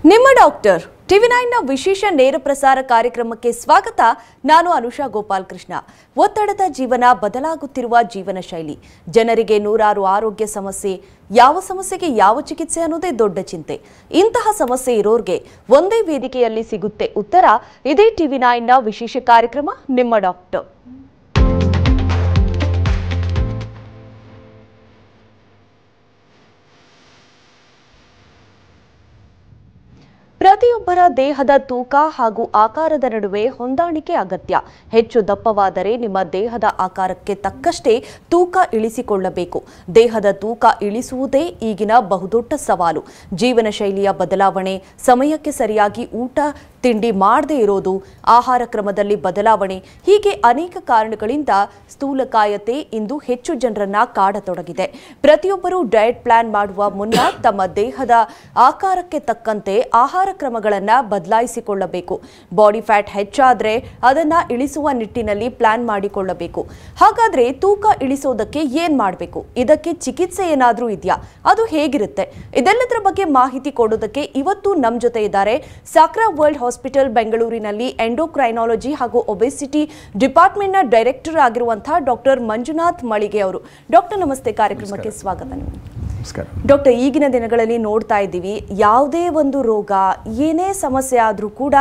ನಿಮ್ಮ ಡಾಕ್ಟರ್ ಟಿವಿ9 ನ ವಿಶೇಷ ನೇರ ಪ್ರಸಾರ ಕಾರ್ಯಕ್ರಮಕ್ಕೆ ಸ್ವಾಗತ. ನಾನು ಅನುಷಾ ಗೋಪಾಲ್ ಕೃಷ್ಣ. ಒತ್ತಡದ ಜೀವನ, ಬದಲಾಗುತ್ತಿರುವ ಜೀವನ ಶೈಲಿ, ಜನರಿಗೆ ನೂರಾರು ಆರೋಗ್ಯ ಸಮಸ್ಯೆ, ಯಾವ ಸಮಸ್ಯೆಗೆ ಯಾವ ಚಿಕಿತ್ಸೆ ಅನ್ನೋದೇ ದೊಡ್ಡ ಚಿಂತೆ. ಇಂತಹ ಸಮಸ್ಯೆ ಇರೋರಿಗೆ ಒಂದೇ ವೇದಿಕೆಯಲ್ಲಿ ಸಿಗುತ್ತೆ ಉತ್ತರ. ಇದೇ ಟಿವಿ9 ನ ವಿಶೇಷ ಕಾರ್ಯಕ್ರಮ ನಿಮ್ಮ ಡಾಕ್ಟರ್. ಪ್ರತಿಯೊಬ್ಬರ ದೇಹದ ತೂಕ ಹಾಗೂ ಆಕಾರದ ನಡುವೆ ಹೊಂದಾಣಿಕೆ ಅಗತ್ಯ. ಹೆಚ್ಚು ದಪ್ಪವಾದರೆ ನಿಮ್ಮ ದೇಹದ ಆಕಾರಕ್ಕೆ ತಕ್ಕಷ್ಟೇ ತೂಕ ಇಳಿಸಿಕೊಳ್ಳಬೇಕು. ದೇಹದ ತೂಕ ಇಳಿಸುವುದೇ ಈಗಿನ ಬಹುದೊಡ್ಡ ಸವಾಲು. ಜೀವನ ಶೈಲಿಯ ಬದಲಾವಣೆ, ಸಮಯಕ್ಕೆ ಸರಿಯಾಗಿ ಊಟ ತಿಂಡಿ ಮಾಡದೇ ಇರೋದು, ಆಹಾರ ಕ್ರಮದಲ್ಲಿ ಬದಲಾವಣೆ, ಹೀಗೆ ಅನೇಕ ಕಾರಣಗಳಿಂದ ಸ್ಥೂಲಕಾಯತೆ ಇಂದು ಹೆಚ್ಚು ಜನರನ್ನ ಕಾಡತೊಡಗಿದೆ. ಪ್ರತಿಯೊಬ್ಬರೂ ಡಯಟ್ ಪ್ಲಾನ್ ಮಾಡುವ ಮುನ್ನ ತಮ್ಮ ದೇಹದ ಆಕಾರಕ್ಕೆ ತಕ್ಕಂತೆ ಆಹಾರ ಕ್ರಮಗಳನ್ನು ಬದಲಾಯಿಸಿಕೊಳ್ಳಬೇಕು. ಬಾಡಿ ಫ್ಯಾಟ್ ಹೆಚ್ಚಾದ್ರೆ ಅದನ್ನ ಇಳಿಸುವ ನಿಟ್ಟಿನಲ್ಲಿ ಪ್ಲಾನ್ ಮಾಡಿಕೊಳ್ಳಬೇಕು. ಹಾಗಾದ್ರೆ ತೂಕ ಇಳಿಸೋದಕ್ಕೆ ಏನ್ ಮಾಡಬೇಕು? ಇದಕ್ಕೆ ಚಿಕಿತ್ಸೆ ಏನಾದ್ರೂ ಇದೆಯಾ? ಅದು ಹೇಗಿರುತ್ತೆ? ಇದೆಲ್ಲದರ ಬಗ್ಗೆ ಮಾಹಿತಿ ಕೊಡೋದಕ್ಕೆ ಇವತ್ತು ನಮ್ಮ ಜೊತೆ ಇದ್ದಾರೆ ಸಾಕ್ರಾ ವರ್ಲ್ಡ್ ಹಾಸ್ಪಿಟಲ್ ಬೆಂಗಳೂರಿನಲ್ಲಿ ಎಂಡೋಕ್ರೈನಾಲಜಿ ಹಾಗೂ ಒಬೆಸಿಟಿ ಡಿಪಾರ್ಟ್ಮೆಂಟ್ ನ ಡೈರೆಕ್ಟರ್ ಆಗಿರುವಂತಹ ಡಾಕ್ಟರ್ ಮಂಜುನಾಥ್ ಮಳಿಗೆ ಅವರು. ಡಾಕ್ಟರ್ ನಮಸ್ತೆ, ಕಾರ್ಯಕ್ರಮಕ್ಕೆ ಸ್ವಾಗತ. ಡಾಕ್ಟರ್, ಈಗಿನ ದಿನಗಳಲ್ಲಿ ನೋಡ್ತಾ ಇದ್ದೀವಿ, ಯಾವುದೇ ಒಂದು ರೋಗ, ಏನೇ ಸಮಸ್ಯೆ ಆದ್ರೂ ಕೂಡ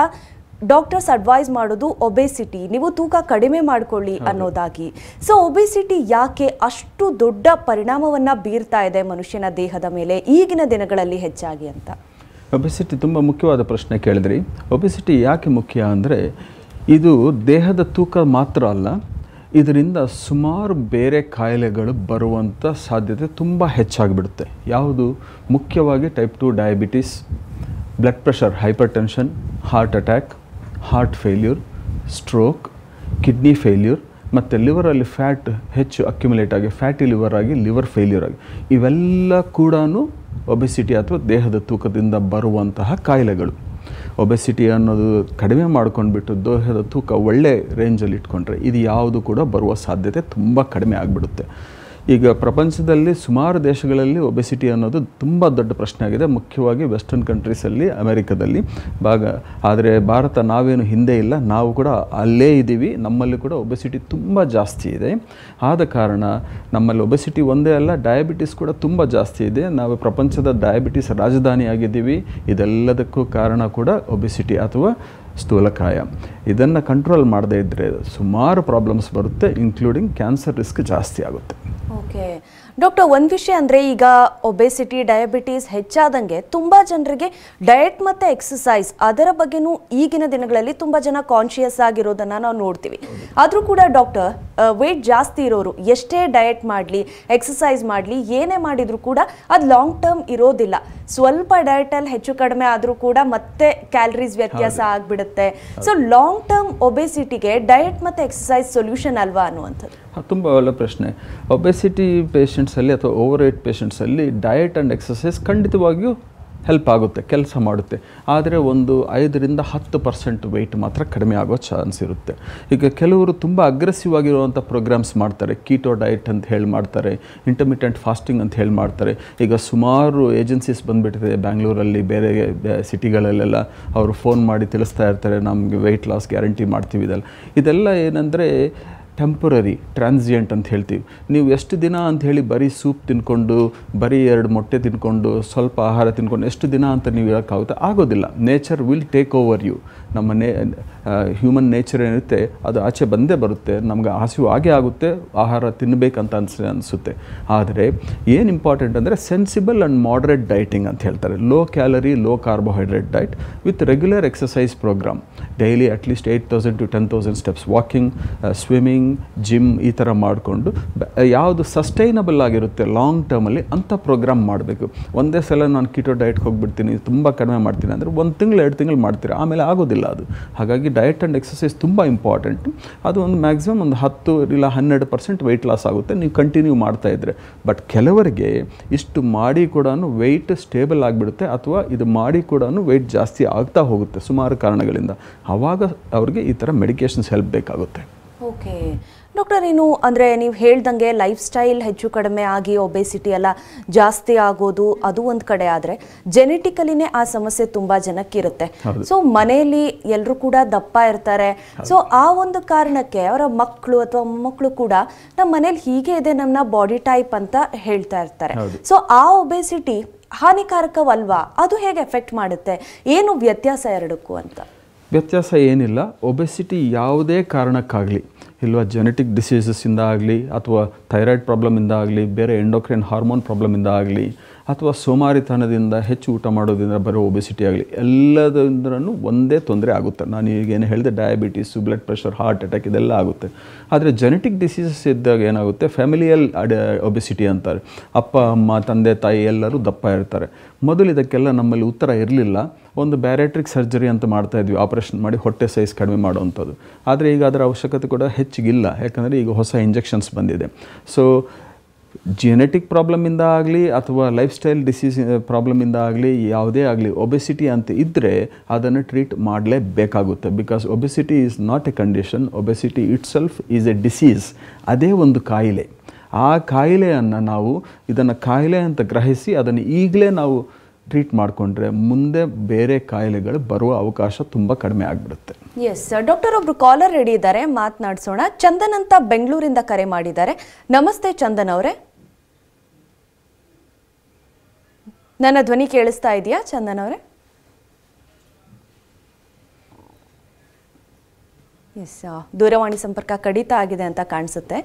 ಡಾಕ್ಟರ್ಸ್ ಅಡ್ವೈಸ್ ಮಾಡೋದು ಒಬೆಸಿಟಿ, ನೀವು ತೂಕ ಕಡಿಮೆ ಮಾಡ್ಕೊಳ್ಳಿ ಅನ್ನೋದಾಗಿ. ಸೊ ಒಬೆಸಿಟಿ ಯಾಕೆ ಅಷ್ಟು ದೊಡ್ಡ ಪರಿಣಾಮವನ್ನ ಬೀರ್ತಾ ಇದೆ ಮನುಷ್ಯನ ದೇಹದ ಮೇಲೆ ಈಗಿನ ದಿನಗಳಲ್ಲಿ ಹೆಚ್ಚಾಗಿ ಅಂತ? ಒಬೆಸಿಟಿ ತುಂಬ ಮುಖ್ಯವಾದ ಪ್ರಶ್ನೆ ಕೇಳಿದ್ರಿ. ಒಬೆಸಿಟಿ ಯಾಕೆ ಮುಖ್ಯ ಅಂದರೆ, ಇದು ದೇಹದ ತೂಕ ಮಾತ್ರ ಅಲ್ಲ, ಇದರಿಂದ ಸುಮಾರು ಬೇರೆ ಕಾಯಿಲೆಗಳು ಬರುವಂಥ ಸಾಧ್ಯತೆ ತುಂಬ ಹೆಚ್ಚಾಗಿಬಿಡುತ್ತೆ. ಯಾವುದು? ಮುಖ್ಯವಾಗಿ type 2 diabetes, blood pressure, hypertension, heart attack, heart failure, stroke, kidney failure, ಮತ್ತು ಲಿವರಲ್ಲಿ ಫ್ಯಾಟ್ ಹೆಚ್ಚು ಅಕ್ಯುಮುಲೇಟ್ ಆಗಿ ಫ್ಯಾಟಿ ಲಿವರ್ ಆಗಿ ಲಿವರ್ ಫೇಲ್ಯೂರ್ ಆಗಿ, ಇವೆಲ್ಲ ಕೂಡ ಒಬೆಸಿಟಿ ಅಥವಾ ದೇಹದ ತೂಕದಿಂದ ಬರುವಂತಹ ಕಾಯಿಲೆಗಳು. ಒಬೆಸಿಟಿ ಅನ್ನೋದು ಕಡಿಮೆ ಮಾಡ್ಕೊಂಡ್ಬಿಟ್ಟು ದೇಹದ ತೂಕ ಒಳ್ಳೆ ರೇಂಜಲ್ಲಿ ಇಟ್ಕೊಂಡ್ರೆ ಇದು ಯಾವುದು ಕೂಡ ಬರುವ ಸಾಧ್ಯತೆ ತುಂಬ ಕಡಿಮೆ ಆಗಿಬಿಡುತ್ತೆ. ಈಗ ಪ್ರಪಂಚದಲ್ಲಿ ಸುಮಾರು ದೇಶಗಳಲ್ಲಿ ಒಬೆಸಿಟಿ ಅನ್ನೋದು ತುಂಬ ದೊಡ್ಡ ಪ್ರಶ್ನೆ ಆಗಿದೆ, ಮುಖ್ಯವಾಗಿ ವೆಸ್ಟರ್ನ್ ಕಂಟ್ರೀಸಲ್ಲಿ, ಅಮೆರಿಕದಲ್ಲಿ ಆದರೆ ಭಾರತ ನಾವೇನು ಹಿಂದೆ ಇಲ್ಲ, ನಾವು ಕೂಡ ಅಲ್ಲೇ ಇದ್ದೀವಿ. ನಮ್ಮಲ್ಲಿ ಕೂಡ ಒಬೆಸಿಟಿ ತುಂಬ ಜಾಸ್ತಿ ಇದೆ. ಆದ ಕಾರಣ ನಮ್ಮಲ್ಲಿ ಒಬೆಸಿಟಿ ಒಂದೇ ಅಲ್ಲ, ಡಯಾಬಿಟಿಸ್ ಕೂಡ ತುಂಬ ಜಾಸ್ತಿ ಇದೆ. ನಾವು ಪ್ರಪಂಚದ ಡಯಾಬಿಟಿಸ್ ರಾಜಧಾನಿ ಆಗಿದ್ದೀವಿ. ಇದೆಲ್ಲದಕ್ಕೂ ಕಾರಣ ಕೂಡ ಒಬೆಸಿಟಿ ಅಥವಾ ಸ್ಥೂಲಕಾಯ. ಇದನ್ನು ಕಂಟ್ರೋಲ್ ಮಾಡದೇ ಇದ್ದರೆ ಸುಮಾರು ಪ್ರಾಬ್ಲಮ್ಸ್ ಬರುತ್ತೆ, ಇನ್ಕ್ಲೂಡಿಂಗ್ ಕ್ಯಾನ್ಸರ್ ರಿಸ್ಕ್ ಜಾಸ್ತಿ ಆಗುತ್ತೆ. ಓಕೆ ಡಾಕ್ಟರ್, ಒಂದು ವಿಷಯ ಅಂದರೆ, ಈಗ ಒಬೆಸಿಟಿ ಡಯಾಬಿಟೀಸ್ ಹೆಚ್ಚಾದಂಗೆ ತುಂಬ ಜನರಿಗೆ ಡಯಟ್ ಮತ್ತು ಎಕ್ಸಸೈಸ್ ಅದರ ಬಗ್ಗೆನೂ ಈಗಿನ ದಿನಗಳಲ್ಲಿ ತುಂಬ ಜನ ಕಾನ್ಷಿಯಸ್ ಆಗಿರೋದನ್ನು ನಾವು ನೋಡ್ತೀವಿ. ಆದರೂ ಕೂಡ ಡಾಕ್ಟರ್, ವೆಯ್ಟ್ ಜಾಸ್ತಿ ಇರೋರು ಎಷ್ಟೇ ಡಯಟ್ ಮಾಡಲಿ, ಎಕ್ಸಸೈಸ್ ಮಾಡಲಿ, ಏನೇ ಮಾಡಿದರೂ ಕೂಡ ಅದು ಲಾಂಗ್ ಟರ್ಮ್ ಇರೋದಿಲ್ಲ. ಸ್ವಲ್ಪ ಡಯಟಲ್ಲಿ ಹೆಚ್ಚು ಕಡಿಮೆ ಆದರೂ ಕೂಡ ಮತ್ತೆ ಕ್ಯಾಲರೀಸ್ ವ್ಯತ್ಯಾಸ ಆಗಿಬಿಡುತ್ತೆ. ಸೊ ಲಾಂಗ್ ಟರ್ಮ್ ಒಬೆಸಿಟಿಗೆ ಡಯಟ್ ಮತ್ತು ಎಕ್ಸಸೈಸ್ ಸೊಲ್ಯೂಷನ್ ಅಲ್ವಾ ಅನ್ನುವಂಥದ್ದು? ತುಂಬ ಒಳ್ಳೆ ಪ್ರಶ್ನೆ. ಒಬೆಸಿಟಿ ಪೇಷಂಟ್ಸಲ್ಲಿ ಅಥವಾ ಓವರ್ ವೇಟ್ ಪೇಷಂಟ್ಸಲ್ಲಿ ಡಯಟ್ ಆ್ಯಂಡ್ ಎಕ್ಸಸೈಸ್ ಖಂಡಿತವಾಗಿಯೂ ಹೆಲ್ಪ್ ಆಗುತ್ತೆ, ಕೆಲಸ ಮಾಡುತ್ತೆ. ಆದರೆ ಒಂದು 5-10% ವೆಯ್ಟ್ ಮಾತ್ರ ಕಡಿಮೆ ಆಗೋ ಚಾನ್ಸ್ ಇರುತ್ತೆ. ಈಗ ಕೆಲವರು ತುಂಬ ಅಗ್ರೆಸಿವ್ ಆಗಿರುವಂಥ ಪ್ರೋಗ್ರಾಮ್ಸ್ ಮಾಡ್ತಾರೆ, ಕೀಟೋ ಡಯಟ್ ಅಂತ ಹೇಳಿ ಮಾಡ್ತಾರೆ, ಇಂಟರ್ಮಿಟೆಂಟ್ ಫಾಸ್ಟಿಂಗ್ ಅಂತ ಹೇಳಿ ಮಾಡ್ತಾರೆ. ಈಗ ಸುಮಾರು ಏಜೆನ್ಸೀಸ್ ಬಂದುಬಿಟ್ಟಿದೆ ಬ್ಯಾಂಗ್ಳೂರಲ್ಲಿ, ಬೇರೆ ಸಿಟಿಗಳಲ್ಲೆಲ್ಲ ಅವರು ಫೋನ್ ಮಾಡಿ ತಿಳಿಸ್ತಾ ಇರ್ತಾರೆ, ನಮಗೆ ವೆಯ್ಟ್ ಲಾಸ್ ಗ್ಯಾರಂಟಿ ಮಾಡ್ತೀವಿ. ಇದೆಲ್ಲ ಏನಂದರೆ ಟೆಂಪರರಿ, ಟ್ರಾನ್ಸಿಯೆಂಟ್ ಅಂತ ಹೇಳ್ತೀವಿ. ನೀವು ಎಷ್ಟು ದಿನ ಅಂತ ಹೇಳಿ ಬರೀ ಸೂಪ್ ತಿನ್ಕೊಂಡು, ಬರೀ 2 ಮೊಟ್ಟೆ ತಿನ್ಕೊಂಡು, ಸ್ವಲ್ಪ ಆಹಾರ ತಿನ್ಕೊಂಡು ಎಷ್ಟು ದಿನ ಅಂತ ನೀವು ಹೇಳೋಕ್ಕಾಗುತ್ತೆ? ಆಗೋದಿಲ್ಲ. Nature will take over you. ನಮ್ಮ ಹ್ಯೂಮನ್ ನೇಚರ್ ಏನಿರುತ್ತೆ ಅದು ಆಚೆ ಬಂದೇ ಬರುತ್ತೆ. ನಮ್ಗೆ ಹಸಿವು ಆಗೇ ಆಗುತ್ತೆ, ಆಹಾರ ತಿನ್ನಬೇಕಂತ ಅನಿಸುತ್ತೆ. ಆದರೆ ಏನು ಇಂಪಾರ್ಟೆಂಟ್ ಅಂದರೆ ಸೆನ್ಸಿಬಲ್ ಆ್ಯಂಡ್ ಮಾಡ್ರೇಟ್ ಡಯಟಿಂಗ್ ಅಂತ ಹೇಳ್ತಾರೆ. Low calorie, low carbohydrate diet with regular exercise programme. Daily at least 8,000 to 10,000 steps, walking, swimming, gym, ಈ ಥರ ಮಾಡಿಕೊಂಡು ಯಾವುದು ಸಸ್ಟೈನಬಲ್ ಆಗಿರುತ್ತೆ ಲಾಂಗ್ ಟರ್ಮಲ್ಲಿ ಅಂಥ ಪ್ರೋಗ್ರಾಮ್ ಮಾಡಬೇಕು. ಒಂದೇ ಸಲ ನಾನು ಕೀಟೋ ಡಯಟ್ಗೆ ಹೋಗ್ಬಿಡ್ತೀನಿ, ತುಂಬ ಕಡಿಮೆ ಮಾಡ್ತೀನಿ ಅಂದರೆ 1 ತಿಂಗಳು 2 ತಿಂಗಳು ಮಾಡ್ತೀರಿ, ಆಮೇಲೆ ಆಗೋದಿಲ್ಲ ಅದು. ಹಾಗಾಗಿ ಡಯಟ್ ಆ್ಯಂಡ್ ಎಕ್ಸಸೈಸ್ ತುಂಬ ಇಂಪಾರ್ಟೆಂಟ್. ಅದು ಒಂದು ಮ್ಯಾಕ್ಸಿಮಮ್ ಒಂದು 10 ಇಲ್ಲ 12% ವೆಯ್ಟ್ ಲಾಸ್ ಆಗುತ್ತೆ ನೀವು ಕಂಟಿನ್ಯೂ ಮಾಡ್ತಾ ಇದ್ದರೆ. ಬಟ್ ಕೆಲವರಿಗೆ ಇಷ್ಟು ಮಾಡಿ ಕೂಡ ವೆಯ್ಟ್ ಸ್ಟೇಬಲ್ ಆಗಿಬಿಡುತ್ತೆ, ಅಥವಾ ಇದು ಮಾಡಿ ಕೂಡ ವೆಯ್ಟ್ ಜಾಸ್ತಿ ಆಗ್ತಾ ಹೋಗುತ್ತೆ ಸುಮಾರು ಕಾರಣಗಳಿಂದ. ಆವಾಗ ಅವ್ರಿಗೆ ಈ ಥರ ಮೆಡಿಕೇಷನ್ಸ್ ಹೆಲ್ಪ್ ಬೇಕಾಗುತ್ತೆ. ಓಕೆ ಡಾಕ್ಟರ್, ಏನು ಅಂದರೆ ನೀವು ಹೇಳ್ದಂಗೆ ಲೈಫ್ ಸ್ಟೈಲ್ ಹೆಚ್ಚು ಕಡಿಮೆ ಆಗಿ ಒಬೆಸಿಟಿ ಎಲ್ಲ ಜಾಸ್ತಿ ಆಗೋದು ಅದು ಒಂದು ಕಡೆ, ಆದರೆ ಜೆನೆಟಿಕಲಿನೇ ಆ ಸಮಸ್ಯೆ ತುಂಬ ಜನಕ್ಕಿರುತ್ತೆ. ಸೊ ಮನೆಯಲ್ಲಿ ಎಲ್ಲರೂ ಕೂಡ ದಪ್ಪ ಇರ್ತಾರೆ. ಸೊ ಆ ಒಂದು ಕಾರಣಕ್ಕೆ ಅವರ ಮಕ್ಕಳು ಅಥವಾ ಮೊಮ್ಮಕ್ಕಳು ಕೂಡ ನಮ್ಮ ಮನೇಲಿ ಹೀಗೆ ಇದೆ ನಮ್ಮ ಬಾಡಿ ಟೈಪ್ ಅಂತ ಹೇಳ್ತಾ ಇರ್ತಾರೆ. ಸೊ ಆ ಒಬೆಸಿಟಿ ಹಾನಿಕಾರಕವಲ್ವಾ? ಅದು ಹೇಗೆ ಎಫೆಕ್ಟ್ ಮಾಡುತ್ತೆ? ಏನು ವ್ಯತ್ಯಾಸ ಎರಡಕ್ಕೂ ಅಂತ? ವ್ಯತ್ಯಾಸ ಏನಿಲ್ಲ. ಒಬೆಸಿಟಿ ಯಾವುದೇ ಕಾರಣಕ್ಕಾಗಲಿ, ಇಲ್ವಾ ಜೆನೆಟಿಕ್ ಡಿಸೀಸಸ್ಸಿಂದ ಆಗಲಿ ಅಥವಾ ಥೈರಾಯ್ಡ್ ಪ್ರಾಬ್ಲಮಿಂದ ಆಗಲಿ, ಬೇರೆ ಎಂಡೋಕ್ರೈನ್ ಹಾರ್ಮೋನ್ ಪ್ರಾಬ್ಲಮಿಂದ ಆಗಲಿ, ಅಥವಾ ಸೋಮಾರಿತನದಿಂದ ಹೆಚ್ಚು ಊಟ ಮಾಡೋದ್ರಿಂದ ಬರೋ ಒಬೆಸಿಟಿ ಆಗಲಿ, ಎಲ್ಲದರಿಂದನೂ ಒಂದೇ ತೊಂದರೆ ಆಗುತ್ತೆ. ನಾನು ಈಗೇನು ಹೇಳಿದೆ, diabetes, blood pressure, heart attack ಇದೆಲ್ಲ ಆಗುತ್ತೆ. ಆದರೆ ಜೆನೆಟಿಕ್ ಡಿಸೀಸಸ್ ಇದ್ದಾಗ ಏನಾಗುತ್ತೆ, ಫ್ಯಾಮಿಲಿಯಲ್ ಒಬೆಸಿಟಿ ಅಂತಾರೆ. ಅಪ್ಪ ಅಮ್ಮ ತಂದೆ ತಾಯಿ ಎಲ್ಲರೂ ದಪ್ಪ ಇರ್ತಾರೆ. ಮೊದಲು ಇದಕ್ಕೆಲ್ಲ ನಮ್ಮಲ್ಲಿ ಉತ್ತರ ಇರಲಿಲ್ಲ. ಒಂದು ಬ್ಯಾರಿಯಾಟ್ರಿಕ್ ಸರ್ಜರಿ ಅಂತ ಮಾಡ್ತಾಯಿದ್ವಿ, ಆಪ್ರೇಷನ್ ಮಾಡಿ ಹೊಟ್ಟೆ ಸೈಜ್ ಕಡಿಮೆ ಮಾಡೋವಂಥದ್ದು. ಆದರೆ ಈಗ ಅದರ ಅವಶ್ಯಕತೆ ಕೂಡ ಹೆಚ್ಚಿಗಿಲ್ಲ, ಯಾಕಂದರೆ ಈಗ ಹೊಸ ಇಂಜೆಕ್ಷನ್ಸ್ ಬಂದಿದೆ. ಸೊ ಜೆನೆಟಿಕ್ ಪ್ರಾಬ್ಲಮಿಂದ ಆಗಲಿ ಅಥವಾ ಲೈಫ್ ಸ್ಟೈಲ್ ಡಿಸೀಸ್ ಪ್ರಾಬ್ಲಮಿಂದ ಆಗಲಿ, ಯಾವುದೇ ಆಗಲಿ ಒಬೆಸಿಟಿ ಅಂತ ಇದ್ದರೆ ಅದನ್ನು ಟ್ರೀಟ್ ಮಾಡಲೇಬೇಕಾಗುತ್ತೆ. Because obesity is not a condition, obesity itself is a disease. ಅದೇ ಒಂದು ಕಾಯಿಲೆ. ಆ ಕಾಯಿಲೆಯನ್ನು ನಾವು ಇದನ್ನು ಕಾಯಿಲೆ ಅಂತ ಗ್ರಹಿಸಿ ಅದನ್ನು ಈಗಲೇ ನಾವು ಟ್ರೀಟ್ ಮಾಡಿಕೊಂಡ್ರೆ ಮುಂದೆ ಬೇರೆ ಕಾಯಿಲೆಗಳು ಬರುವ ಅವಕಾಶ ತುಂಬ ಕಡಿಮೆ ಆಗಿಬಿಡುತ್ತೆ. ಎಸ್ ಡಾಕ್ಟರ್, ಒಬ್ರು ಕಾಲರ್ ರೆಡಿ ಇದ್ದಾರೆ, ಮಾತನಾಡಿಸೋಣ. ಚಂದನ್ ಅಂತ ಬೆಂಗಳೂರಿಂದ ಕರೆ ಮಾಡಿದ್ದಾರೆ. ನಮಸ್ತೆ ಚಂದನ್ ಅವರೇ, ನನ್ನ ಧ್ವನಿ ಕೇಳಿಸ್ತಾ ಇದೆಯಾ ಚಂದನ್ ಅವರೇ? ಎಸ್, ದೂರವಾಣಿ ಸಂಪರ್ಕ ಕಡಿತ ಆಗಿದೆ ಅಂತ ಕಾಣಿಸುತ್ತೆ.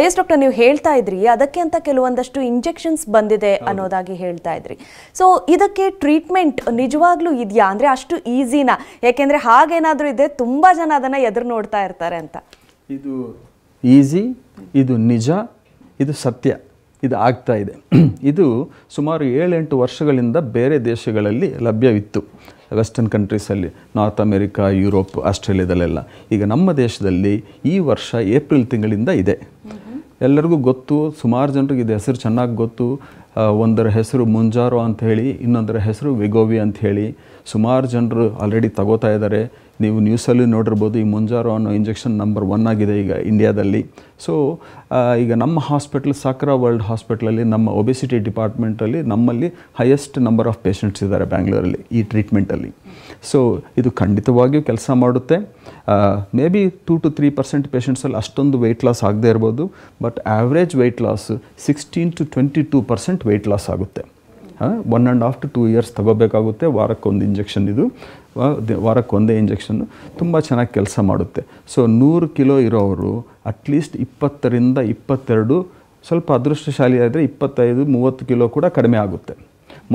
ಎಸ್ ಡಾಕ್ಟರ್, ನೀವು ಹೇಳ್ತಾ ಇದ್ರಿ ಅದಕ್ಕೆ ಅಂತ ಕೆಲವೊಂದಷ್ಟು ಇಂಜೆಕ್ಷನ್ಸ್ ಬಂದಿದೆ ಅನ್ನೋದಾಗಿ ಹೇಳ್ತಾ ಇದ್ರಿ. ಸೊ ಇದಕ್ಕೆ ಟ್ರೀಟ್ಮೆಂಟ್ ನಿಜವಾಗ್ಲೂ ಇದೆಯಾ? ಅಂದರೆ ಅಷ್ಟು ಈಸಿನಾ? ಯಾಕೆಂದರೆ ಹಾಗೇನಾದರೂ ಇದೆ, ತುಂಬ ಜನ ಅದನ್ನು ಎದುರು ನೋಡ್ತಾ ಇರ್ತಾರೆ ಅಂತ. ಇದು ಈಸಿ, ಇದು ನಿಜ, ಇದು ಸತ್ಯ, ಇದು ಆಗ್ತಾ ಇದೆ. ಇದು ಸುಮಾರು 7-8 ವರ್ಷಗಳಿಂದ ಬೇರೆ ದೇಶಗಳಲ್ಲಿ ಲಭ್ಯವಿತ್ತು, ವೆಸ್ಟರ್ನ್ ಕಂಟ್ರೀಸಲ್ಲಿ, ನಾರ್ತ್ ಅಮೆರಿಕಾ, ಯುರೋಪ್, ಆಸ್ಟ್ರೇಲಿಯಾದಲ್ಲೆಲ್ಲ. ಈಗ ನಮ್ಮ ದೇಶದಲ್ಲಿ ಈ ವರ್ಷ ಏಪ್ರಿಲ್ ತಿಂಗಳಿಂದ ಇದೆ. ಎಲ್ಲರಿಗೂ ಗೊತ್ತು, ಸುಮಾರು ಜನರಿಗೆ ಇದು ಹೆಸರು ಚೆನ್ನಾಗಿ ಗೊತ್ತು. ಒಂದರ ಹೆಸರು ಮುಂಜಾರೋ ಅಂತ ಹೇಳಿ, ಇನ್ನೊಂದರ ಹೆಸರು ವೆಗೋವಿ ಅಂತ ಹೇಳಿ. ಸುಮಾರು ಜನರು ಆಲ್ರೆಡಿ ತಗೋತಾ ಇದ್ದಾರೆ. ನೀವು ನ್ಯೂಸಲ್ಲಿ ನೋಡಿರ್ಬೋದು, ಈ ಮುಂಜಾರೋ ಅನ್ನೋ ಇಂಜೆಕ್ಷನ್ ನಂಬರ್ 1 ಆಗಿದೆ ಈಗ ಇಂಡಿಯಾದಲ್ಲಿ. ಸೊ ಈಗ ನಮ್ಮ ಹಾಸ್ಪಿಟಲ್, ಸಾಕ್ರಾ ವರ್ಲ್ಡ್ ಹಾಸ್ಪಿಟಲಲ್ಲಿ, ನಮ್ಮ ಒಬೆಸಿಟಿ ಡಿಪಾರ್ಟ್ಮೆಂಟಲ್ಲಿ ನಮ್ಮಲ್ಲಿ ಹೈಯೆಸ್ಟ್ ನಂಬರ್ ಆಫ್ ಪೇಷಂಟ್ಸ್ ಇದ್ದಾರೆ ಬ್ಯಾಂಗ್ಳೂರಲ್ಲಿ ಈ ಟ್ರೀಟ್ಮೆಂಟಲ್ಲಿ. ಸೊ ಇದು ಖಂಡಿತವಾಗಿಯೂ ಕೆಲಸ ಮಾಡುತ್ತೆ. ಮೇ ಬಿ 2-3% ಪೇಷಂಟ್ಸಲ್ಲಿ ಅಷ್ಟೊಂದು ವೆಯ್ಟ್ ಲಾಸ್ ಆಗದೇ ಇರ್ಬೋದು. But average weight loss 16 to 22% weight loss ಆಗುತ್ತೆ. 1.5 to 2 years ತಗೋಬೇಕಾಗುತ್ತೆ. ವಾರಕ್ಕೊಂದು ಇಂಜೆಕ್ಷನ್, ಇದು ವಾರಕ್ಕೊಂದೇ ಇಂಜೆಕ್ಷನ್ನು ತುಂಬ ಚೆನ್ನಾಗಿ ಕೆಲಸ ಮಾಡುತ್ತೆ. ಸೊ 100 ಕಿಲೋ ಇರೋವರು ಅಟ್ಲೀಸ್ಟ್ 20ರಿಂದ 22, ಸ್ವಲ್ಪ ಅದೃಷ್ಟಶಾಲಿ ಆದರೆ 25-30 ಕಿಲೋ ಕೂಡ ಕಡಿಮೆ ಆಗುತ್ತೆ.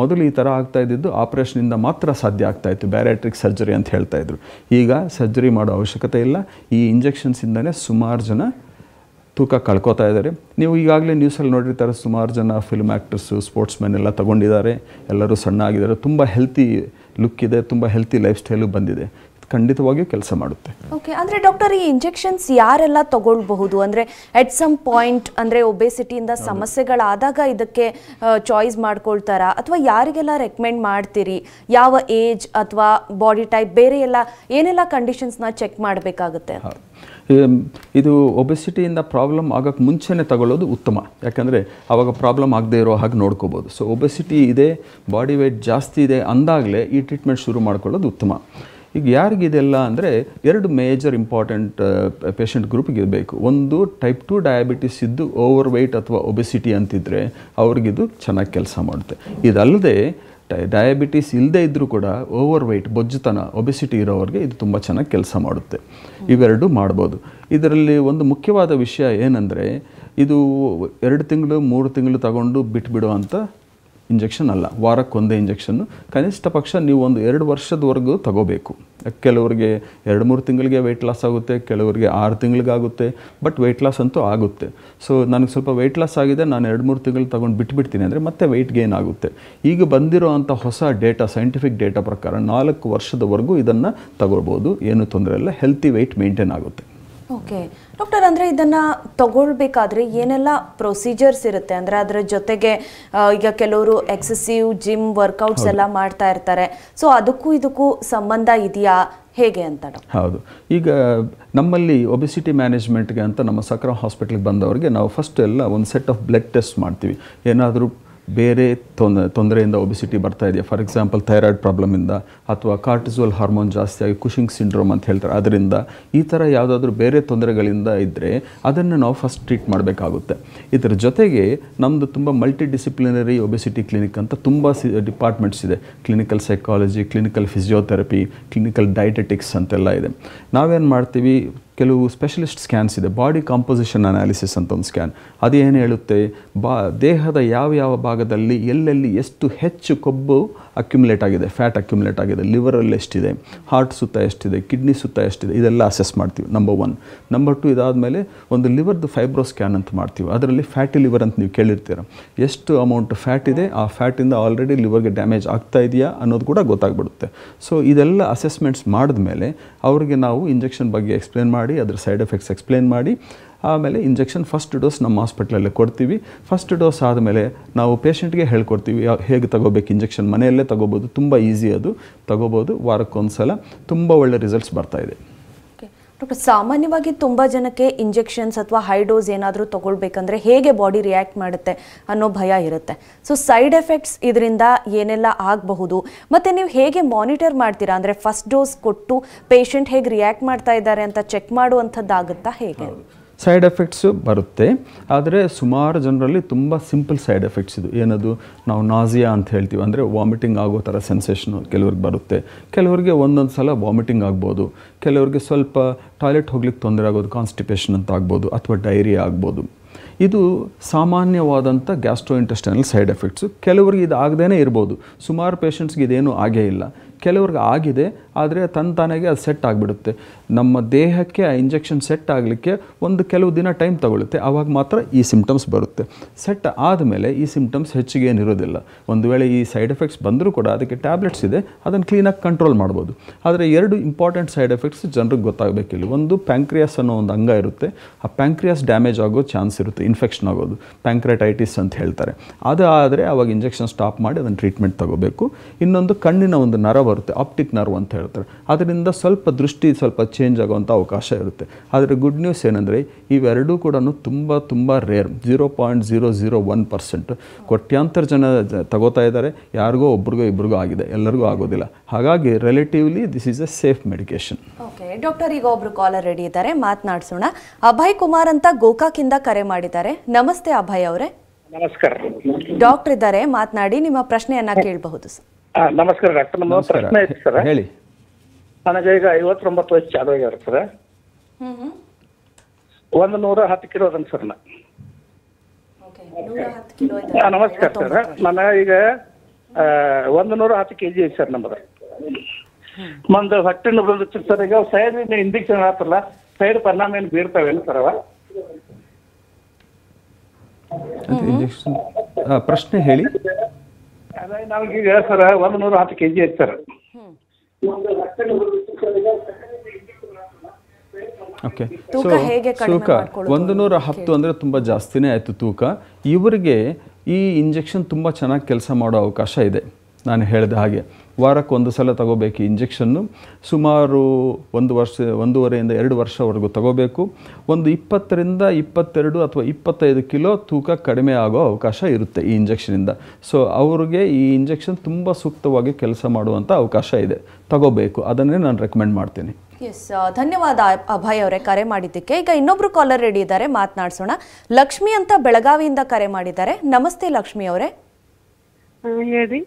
ಮೊದಲು ಈ ಥರ ಆಗ್ತಾಯಿದ್ದು ಆಪ್ರೇಷನಿಂದ ಮಾತ್ರ ಸಾಧ್ಯ ಆಗ್ತಾಯಿತ್ತು, ಬ್ಯಾರಿಯಾಟ್ರಿಕ್ ಸರ್ಜರಿ ಅಂತ ಹೇಳ್ತಾಯಿದ್ರು. ಈಗ ಸರ್ಜರಿ ಮಾಡೋ ಅವಶ್ಯಕತೆ ಇಲ್ಲ. ಈ ಇಂಜೆಕ್ಷನ್ಸಿಂದನೇ ಸುಮಾರು ಜನ ತೂಕ ಕಳ್ಕೊತಾ ಇದ್ದಾರೆ. ನೀವು ಈಗಾಗಲೇ ನ್ಯೂಸಲ್ಲಿ ನೋಡಿರ್ತಾರೆ, ಸುಮಾರು ಜನ ಫಿಲ್ಮ್ ಆ್ಯಕ್ಟರ್ಸು, ಸ್ಪೋರ್ಟ್ಸ್ ಮೆನ್ ಎಲ್ಲ ತೊಗೊಂಡಿದ್ದಾರೆ. ಎಲ್ಲರೂ ಸಣ್ಣ ಆಗಿದ್ದಾರೆ. ತುಂಬ ಹೆಲ್ತಿ ಲುಕ್ ಇದೆ, ತುಂಬ ಹೆಲ್ತಿ ಲೈಫ್ ಸ್ಟೈಲು ಬಂದಿದೆ. ಖಂಡಿತವಾಗಿಯೂ ಕೆಲಸ ಮಾಡುತ್ತೆ. ಓಕೆ, ಅಂದರೆ ಡಾಕ್ಟರ್, ಈ ಇಂಜೆಕ್ಷನ್ಸ್ ಯಾರೆಲ್ಲ ತಗೊಳ್ಬಹುದು? ಅಂದರೆ ಎಟ್ ಸಮ್ ಪಾಯಿಂಟ್, ಅಂದರೆ ಒಬೆಸಿಟಿಯಿಂದ ಸಮಸ್ಯೆಗಳಾದಾಗ ಇದಕ್ಕೆ ಚಾಯ್ಸ್ ಮಾಡ್ಕೊಳ್ತಾರಾ, ಅಥವಾ ಯಾರಿಗೆಲ್ಲ ರೆಕಮೆಂಡ್ ಮಾಡ್ತೀರಿ? ಯಾವ ಏಜ್ ಅಥವಾ ಬಾಡಿ ಟೈಪ್, ಬೇರೆ ಎಲ್ಲ ಏನೆಲ್ಲ ಕಂಡೀಷನ್ಸ್ನ ಚೆಕ್ ಮಾಡಬೇಕಾಗುತ್ತೆ? ಇದು ಒಬೆಸಿಟಿಯಿಂದ ಪ್ರಾಬ್ಲಮ್ ಆಗೋಕ್ಕೆ ಮುಂಚೆನೇ ತಗೊಳ್ಳೋದು ಉತ್ತಮ. ಯಾಕಂದರೆ ಆವಾಗ ಪ್ರಾಬ್ಲಮ್ ಆಗದೆ ಇರೋ ಹಾಗೆ ನೋಡ್ಕೋಬೋದು. ಸೊ ಒಬೆಸಿಟಿ ಇದೆ, ಬಾಡಿ ವೆಯ್ಟ್ ಜಾಸ್ತಿ ಇದೆ ಅಂದಾಗಲೇ ಈ ಟ್ರೀಟ್ಮೆಂಟ್ ಶುರು ಮಾಡ್ಕೊಳ್ಳೋದು ಉತ್ತಮ. ಈಗ ಯಾರಿಗಿದೆಲ್ಲ ಅಂದರೆ 2 ಮೇಜರ್ ಇಂಪಾರ್ಟೆಂಟ್ ಪೇಷಂಟ್ ಗ್ರೂಪಿಗೆ ಇರಬೇಕು. ಒಂದು ಟೈಪ್ 2 ಡಯಾಬಿಟಿಸ್ ಇದ್ದು ಓವರ್ ವೆಯ್ಟ್ ಅಥವಾ ಒಬೆಸಿಟಿ ಅಂತಿದ್ದರೆ ಅವ್ರಿಗಿದು ಚೆನ್ನಾಗಿ ಕೆಲಸ ಮಾಡುತ್ತೆ. ಇದಲ್ಲದೆ ಡಯಾಬಿಟಿಸ್ ಇಲ್ಲದೆ ಇದ್ದರೂ ಕೂಡ ಓವರ್ ವೆಯ್ಟ್, ಬೊಜ್ಜುತನ, ಒಬೆಸಿಟಿ ಇರೋರಿಗೆ ಇದು ತುಂಬ ಚೆನ್ನಾಗಿ ಕೆಲಸ ಮಾಡುತ್ತೆ. ಇವೆರಡು ಮಾಡ್ಬೋದು. ಇದರಲ್ಲಿ ಒಂದು ಮುಖ್ಯವಾದ ವಿಷಯ ಏನಂದರೆ, ಇದು 2 ತಿಂಗಳು 3 ತಿಂಗಳು ತಗೊಂಡು ಬಿಟ್ಬಿಡೋ ಅಂತ ಇಂಜೆಕ್ಷನ್ ಅಲ್ಲ. ವಾರಕ್ಕೊಂದೇ ಇಂಜೆಕ್ಷನ್ನು. ಕನಿಷ್ಠ ಪಕ್ಷ ನೀವು ಒಂದು 2 ವರ್ಷದವರೆಗೂ ತಗೋಬೇಕು. ಕೆಲವರಿಗೆ 2-3 ತಿಂಗಳಿಗೆ ವೆಯ್ಟ್ ಲಾಸ್ ಆಗುತ್ತೆ, ಕೆಲವರಿಗೆ 6 ತಿಂಗಳಿಗಾಗುತ್ತೆ. ಬಟ್ ವೆಯ್ಟ್ ಲಾಸ್ ಅಂತೂ ಆಗುತ್ತೆ. ಸೊ ನನಗೆ ಸ್ವಲ್ಪ ವೆಯ್ಟ್ ಲಾಸ್ ಆಗಿದೆ, ನಾನು 2-3 ತಿಂಗಳು ತಗೊಂಡು ಬಿಟ್ಬಿಡ್ತೀನಿ ಅಂದರೆ ಮತ್ತೆ ವೆಯ್ಟ್ ಗೇನ್ ಆಗುತ್ತೆ. ಈಗ ಬಂದಿರೋ ಅಂಥ ಹೊಸ ಡೇಟಾ, ಸೈಂಟಿಫಿಕ್ ಡೇಟಾ ಪ್ರಕಾರ 4 ವರ್ಷದವರೆಗೂ ಇದನ್ನು ತಗೊಳ್ಬೋದು, ಏನೂ ತೊಂದರೆ ಇಲ್ಲ. ಹೆಲ್ತಿ ವೆಯ್ಟ್ ಮೇಂಟೈನ್ ಆಗುತ್ತೆ. ಓಕೆ ಡಾಕ್ಟರ್, ಅಂದರೆ ಇದನ್ನು ತಗೊಳ್ಬೇಕಾದ್ರೆ ಏನೆಲ್ಲ ಪ್ರೊಸೀಜರ್ಸ್ ಇರುತ್ತೆ? ಅಂದರೆ ಅದರ ಜೊತೆಗೆ ಈಗ ಕೆಲವರು ಎಕ್ಸೆಸಿವ್ ಜಿಮ್ ವರ್ಕೌಟ್ಸ್ ಎಲ್ಲ ಮಾಡ್ತಾ ಇರ್ತಾರೆ. ಸೊ ಅದಕ್ಕೂ ಇದಕ್ಕೂ ಸಂಬಂಧ ಇದೆಯಾ? ಹೇಗೆ ಅಂತ ಡಾಕ್ಟರ್? ಹೌದು, ಈಗ ನಮ್ಮಲ್ಲಿ ಒಬೆಸಿಟಿ ಮ್ಯಾನೇಜ್ಮೆಂಟ್ಗೆ ಅಂತ ನಮ್ಮ ಸಕ್ರಾ ಹಾಸ್ಪಿಟ್ಲಿಗೆ ಬಂದವರಿಗೆ ನಾವು ಫಸ್ಟ್ ಎಲ್ಲ ಒಂದು ಸೆಟ್ ಆಫ್ ಬ್ಲಡ್ ಟೆಸ್ಟ್ ಮಾಡ್ತೀವಿ. ಏನಾದರೂ ಬೇರೆ ತೊಂದರೆಯಿಂದ ಒಬೆಸಿಟಿ ಬರ್ತಾ ಇದೆಯಾ, ಫಾರ್ ಎಕ್ಸಾಂಪಲ್ ಥೈರಾಯ್ಡ್ ಪ್ರಾಬ್ಲಮಿಂದ ಅಥವಾ ಕಾರ್ಟಿಸೋಲ್ ಹಾರ್ಮೋನ್ ಜಾಸ್ತಿಯಾಗಿ ಕುಶಿಂಗ್ ಸಿಂಡ್ರೋಮ್ ಅಂತ ಹೇಳ್ತಾರೆ, ಅದರಿಂದ ಈ ಥರ ಯಾವುದಾದ್ರೂ ಬೇರೆ ತೊಂದರೆಗಳಿಂದ ಇದ್ದರೆ ಅದನ್ನು ನಾವು ಫಸ್ಟ್ ಟ್ರೀಟ್ ಮಾಡಬೇಕಾಗುತ್ತೆ. ಇದರ ಜೊತೆಗೆ ನಮ್ಮದು ತುಂಬ ಮಲ್ಟಿ ಡಿಸಿಪ್ಲಿನರಿ ಒಬೆಸಿಟಿ ಕ್ಲಿನಿಕ್ ಅಂತ ತುಂಬ ಡಿಪಾರ್ಟ್ಮೆಂಟ್ಸ್ ಇದೆ. Clinical psychology, clinical physiotherapy, clinical dietetics ಅಂತೆಲ್ಲ ಇದೆ. ನಾವೇನು ಮಾಡ್ತೀವಿ, ಕೆಲವು ಸ್ಪೆಷಲಿಸ್ಟ್ ಸ್ಕ್ಯಾನ್ಸ್ ಇದೆ. ಬಾಡಿ ಕಾಂಪೋಸಿಷನ್ ಅನಾಲಿಸಿಸ್ ಅಂತ ಒಂದು ಸ್ಕ್ಯಾನ್, ಅದು ಏನು ಹೇಳುತ್ತೆ, ದೇಹದ ಯಾವ ಭಾಗದಲ್ಲಿ ಎಲ್ಲೆಲ್ಲಿ ಎಷ್ಟು ಹೆಚ್ಚು ಕೊಬ್ಬು ಅಕ್ಯುಮುಲೇಟ್ ಆಗಿದೆ, ಫ್ಯಾಟ್ ಅಕ್ಯುಮುಲೇಟ್ ಆಗಿದೆ, ಲಿವರಲ್ಲಿ ಎಷ್ಟಿದೆ, ಹಾರ್ಟ್ ಸುತ್ತ ಎಷ್ಟಿದೆ, ಕಿಡ್ನಿ ಸುತ್ತ ಎಷ್ಟಿದೆ, ಇದೆಲ್ಲ ಅಸೆಸ್ ಮಾಡ್ತೀವಿ. ನಂಬರ್ 1. ನಂಬರ್ 2, ಇದಾದಮೇಲೆ ಒಂದು ಲಿವರ್ದು ಫೈಬ್ರೋ ಸ್ಕ್ಯಾನ್ ಅಂತ ಮಾಡ್ತೀವಿ. ಅದರಲ್ಲಿ ಫ್ಯಾಟಿ ಲಿವರ್ ಅಂತ ನೀವು ಕೇಳಿರ್ತೀರ. ಎಷ್ಟು ಅಮೌಂಟ್ ಫ್ಯಾಟ್ ಇದೆ, ಆ ಫ್ಯಾಟಿಂದ ಆಲ್ರೆಡಿ ಲಿವರ್ಗೆ ಡ್ಯಾಮೇಜ್ ಆಗ್ತಾ ಇದೆಯಾ ಅನ್ನೋದು ಕೂಡ ಗೊತ್ತಾಗ್ಬಿಡುತ್ತೆ. ಸೊ ಇದೆಲ್ಲ ಅಸೆಸ್ಮೆಂಟ್ಸ್ ಮಾಡಿದ್ಮೇಲೆ ಅವ್ರಿಗೆ ನಾವು ಇಂಜೆಕ್ಷನ್ ಬಗ್ಗೆ ಎಕ್ಸ್ಪ್ಲೇನ್ ಮಾಡಿ, ಅದರ ಸೈಡ್ ಎಫೆಕ್ಟ್ಸ್ ಎಕ್ಸ್ಪ್ಲೇನ್ ಮಾಡಿ, ಆಮೇಲೆ ಇಂಜೆಕ್ಷನ್ ಫಸ್ಟ್ ಡೋಸ್ ನಮ್ಮ ಹಾಸ್ಪಿಟ್ಲಲ್ಲೇ ಕೊಡ್ತೀವಿ. ಫಸ್ಟ್ ಡೋಸ್ ಆದಮೇಲೆ ನಾವು ಪೇಷಂಟ್ಗೆ ಹೇಳ್ಕೊಡ್ತೀವಿ ಹೇಗೆ ತಗೋಬೇಕು ಇಂಜೆಕ್ಷನ್. ಮನೆಯಲ್ಲೇ ತಗೋಬೋದು, ತುಂಬ ಈಸಿ, ಅದು ತಗೋಬೋದು. ವಾರಕ್ಕೊಂದ್ಸಲ ತುಂಬ ಒಳ್ಳೆ ರಿಸಲ್ಟ್ಸ್ ಬರ್ತಾ ಇದೆ. ಡಾಕ್ಟರ್, ಸಾಮಾನ್ಯವಾಗಿ ತುಂಬ ಜನಕ್ಕೆ ಇಂಜೆಕ್ಷನ್ಸ್ ಅಥವಾ ಹೈ ಡೋಸ್ ಏನಾದರೂ ತೊಗೊಳ್ಬೇಕಂದ್ರೆ ಹೇಗೆ ಬಾಡಿ ರಿಯಾಕ್ಟ್ ಮಾಡುತ್ತೆ ಅನ್ನೋ ಭಯ ಇರುತ್ತೆ. ಸೊ ಸೈಡ್ ಎಫೆಕ್ಟ್ಸ್ ಇದರಿಂದ ಏನೆಲ್ಲ ಆಗಬಹುದು, ಮತ್ತು ನೀವು ಹೇಗೆ ಮಾನಿಟರ್ ಮಾಡ್ತೀರಾ? ಅಂದರೆ ಫಸ್ಟ್ ಡೋಸ್ ಕೊಟ್ಟು ಪೇಷಂಟ್ ಹೇಗೆ ರಿಯಾಕ್ಟ್ ಮಾಡ್ತಾ ಇದ್ದಾರೆ ಅಂತ ಚೆಕ್ ಮಾಡುವಂಥದ್ದಾಗುತ್ತಾ ಹೇಗೆ? ಸೈಡ್ ಎಫೆಕ್ಟ್ಸು ಬರುತ್ತೆ, ಆದರೆ ಸುಮಾರು ಜನರಲ್ಲಿ ತುಂಬ ಸಿಂಪಲ್ ಸೈಡ್ ಎಫೆಕ್ಟ್ಸ್ ಇದು. ಏನದು, ನಾವು ನಾಸಿಯಾ ಅಂತ ಹೇಳ್ತೀವಿ, ಅಂದರೆ ವಾಮಿಟಿಂಗ್ ಆಗೋ ಥರ ಸೆನ್ಸೇಷನು ಕೆಲವ್ರಿಗೆ ಬರುತ್ತೆ. ಕೆಲವರಿಗೆ ಒಂದೊಂದು ಸಲ ವಾಮಿಟಿಂಗ್ ಆಗ್ಬೋದು, ಕೆಲವರಿಗೆ ಸ್ವಲ್ಪ ಟಾಯ್ಲೆಟ್ ಹೋಗ್ಲಿಕ್ಕೆ ತೊಂದರೆ ಆಗೋದು, ಕಾನ್ಸ್ಟಿಪೇಷನ್ ಅಂತ ಆಗ್ಬೋದು, ಅಥವಾ ಡೈರಿಯಾ ಆಗ್ಬೋದು. ಇದು ಸಾಮಾನ್ಯವಾದಂಥ ಗ್ಯಾಸ್ಟ್ರೋ ಇಂಟೆಸ್ಟೈನಲ್ ಸೈಡ್ ಎಫೆಕ್ಟ್ಸು. ಕೆಲವರಿಗೆ ಇದು ಆಗದೇ ಇರ್ಬೋದು. ಸುಮಾರು ಪೇಷಂಟ್ಸ್ಗೆ ಇದೇನೂ ಆಗೇ ಇಲ್ಲ. ಕೆಲವ್ರಿಗೆ ಆಗಿದೆ, ಆದರೆ ತಾನಾಗೆ ಅದು ಸೆಟ್ ಆಗಿಬಿಡುತ್ತೆ. ನಮ್ಮ ದೇಹಕ್ಕೆ ಆ ಇಂಜೆಕ್ಷನ್ ಸೆಟ್ ಆಗಲಿಕ್ಕೆ ಕೆಲವು ದಿನ ಟೈಮ್ ತಗೊಳ್ಳುತ್ತೆ. ಆವಾಗ ಮಾತ್ರ ಈ ಸಿಮ್ಟಮ್ಸ್ ಬರುತ್ತೆ. ಸೆಟ್ ಆದಮೇಲೆ ಈ ಸಿಮ್ಟಮ್ಸ್ ಹೆಚ್ಚಿಗೆ ಏನಿರೋದಿಲ್ಲ. ಒಂದು ವೇಳೆ ಈ ಸೈಡ್ ಎಫೆಕ್ಟ್ಸ್ ಬಂದರೂ ಕೂಡ ಅದಕ್ಕೆ ಟ್ಯಾಬ್ಲೆಟ್ಸ್ ಇದೆ, ಅದನ್ನು ಕ್ಲೀನಾಗಿ ಕಂಟ್ರೋಲ್ ಮಾಡ್ಬೋದು. ಆದರೆ 2 ಇಂಪಾರ್ಟೆಂಟ್ ಸೈಡ್ ಎಫೆಕ್ಟ್ಸ್ ಜನರಿಗೆ ಗೊತ್ತಾಗಬೇಕಿಲ್ಲ. ಒಂದು, ಪ್ಯಾಂಕ್ರಿಯಾಸ್ ಅನ್ನೋ ಒಂದು ಅಂಗ ಇರುತ್ತೆ. ಆ ಪ್ಯಾಂಕ್ರಿಯಾಸ್ ಡ್ಯಾಮೇಜ್ ಆಗೋ ಚಾನ್ಸ್ ಇರುತ್ತೆ, ಇನ್ಫೆಕ್ಷನ್ ಆಗೋದು, ಪ್ಯಾಂಕ್ರೆಟೈಟಿಸ್ ಅಂತ ಹೇಳ್ತಾರೆ. ಅದು ಆದರೆ ಆವಾಗ ಇಂಜೆಕ್ಷನ್ ಸ್ಟಾಪ್ ಮಾಡಿ ಅದನ್ನು ಟ್ರೀಟ್ಮೆಂಟ್ ತಗೋಬೇಕು. ಇನ್ನೊಂದು, ಕಣ್ಣಿನ ಒಂದು ನರ ಬರುತ್ತೆ, ಆಪ್ಟಿಕ್ ನರ್ವ್ ಅಂತ ಹೇಳ್ತಾರೆ. ಅದರಿಂದ ಸ್ವಲ್ಪ ದೃಷ್ಟಿ ಸ್ವಲ್ಪ ಚೇಂಜ್ ಆಗುವಂಥ ಅವಕಾಶ ಇರುತ್ತೆ. ಆದರೆ ಗುಡ್ ನ್ಯೂಸ್ ಏನಂದರೆ ಇವೆರಡೂ ಕೂಡ ತುಂಬ ರೇರ್, 0.001%. ಕೋಟ್ಯಾಂತರ ಜನ ತಗೋತಾ ಇದ್ದಾರೆ. ಯಾರಿಗೋ ಒಬ್ರಿಗೋ ಇಬ್ರಿಗೋ ಆಗಿದೆ, ಎಲ್ಲರಿಗೂ ಆಗೋದಿಲ್ಲ. ಹಾಗಾಗಿ relatively this is A safe medication. Okay doctor, ಈಗ ಒಬ್ರು ಕಾಲರ್ ರೆಡಿ ಇದ್ದಾರೆ, ಮಾತನಾಡಿಸೋಣ. ಅಭಯ್ ಕುಮಾರ್ ಅಂತ ಗೋಕಾಕಿಂದ ಕರೆ ಮಾಡಿದ್ದಾರೆ. ನಮಸ್ತೆ ಅಭಯ್ ಅವರೇ. ನಮಸ್ಕಾರ. ಡಾಕ್ಟರ್ ಇದ್ದಾರೆ, ಮಾತನಾಡಿ, ನಿಮ್ಮ ಪ್ರಶ್ನೆಯನ್ನ ಕೇಳಬಹುದು ಸರ್. ನಮಸ್ಕಾರ ಡಾಕ್ಟರ್, ನಮ್ಮ ಪ್ರಶ್ನೆ ಐತಿ ಸರ್. ಹೇಳಿ. ನನಗೆ ಈಗ 59 ವಯಸ್ಸು ಚಾಲು ಆಗ್ಯಾರ ಸರ್. 110 ಕಿಲೋ ಅದನ್ ಸರ್. ನಮಸ್ಕಾರ ಸರ್. ನನ್ನ ಈಗ 110 kg ಐತಿ ಸರ್ ನಮ್ಮದು. ಮಂದು ಹೊಟ್ಟೆ ಬಂದಿತ್ತು ಸರ್. ಈಗ ಸೈಡ್ ಇಂಜೆಕ್ಷನ್ ಆತಲ್ಲ, ಸೈಡ್ ಪರಿಣಾಮ ಏನು ಬೀರ್ತಾವೇನು ಸರ್ ಅವ? ಇಂಜೆಕ್ಷನ್ ಪ್ರಶ್ನೆ ಹೇಳಿ. ಅದೇ ನಮಗೀಗ ಸರ್ 110 kg ಐತಿ ಸರ್. ಓಕೆ, ತೂಕ 110 ಅಂದರೆ ತುಂಬ ಜಾಸ್ತಿನೇ ಆಯಿತು ತೂಕ. ಇವರಿಗೆ ಈ ಇಂಜೆಕ್ಷನ್ ತುಂಬ ಚೆನ್ನಾಗಿ ಕೆಲಸ ಮಾಡೋ ಅವಕಾಶ ಇದೆ. ನಾನು ಹೇಳಿದ ಹಾಗೆ ವಾರಕ್ಕೆ 1 ಸಲ ತಗೋಬೇಕು ಈ ಇಂಜೆಕ್ಷನ್ನು. ಸುಮಾರು 1.5 to 2 ವರ್ಷವರೆಗೂ ತಗೋಬೇಕು. ಒಂದು 20ರಿಂದ 22 ಅಥವಾ 25 ಕಿಲೋ ತೂಕ ಕಡಿಮೆ ಆಗೋ ಅವಕಾಶ ಇರುತ್ತೆ ಈ ಇಂಜೆಕ್ಷನಿಂದ. ಸೊ ಅವ್ರಿಗೆ ಈ ಇಂಜೆಕ್ಷನ್ ತುಂಬ ಸೂಕ್ತವಾಗಿ ಕೆಲಸ ಮಾಡುವಂಥ ಅವಕಾಶ ಇದೆ, ತಗೋಬೇಕು. ಅದನ್ನೇ ನಾನು ರೆಕಮೆಂಡ್ ಮಾಡ್ತೀನಿ. ಎಸ್, ಧನ್ಯವಾದ ಅಭಯ್ ಅವರೇ ಕರೆ ಮಾಡಿದ್ದಕ್ಕೆ. ಈಗ ಇನ್ನೊಬ್ರು ಕಾಲರ್ ರೆಡಿ ಇದ್ದಾರೆ, ಮಾತನಾಡಿಸೋಣ. ಲಕ್ಷ್ಮಿ ಅಂತ ಬೆಳಗಾವಿಯಿಂದ ಕರೆ ಮಾಡಿದ್ದಾರೆ. ನಮಸ್ತೆ ಲಕ್ಷ್ಮಿ ಅವರೇ. ಹೇಳಿ.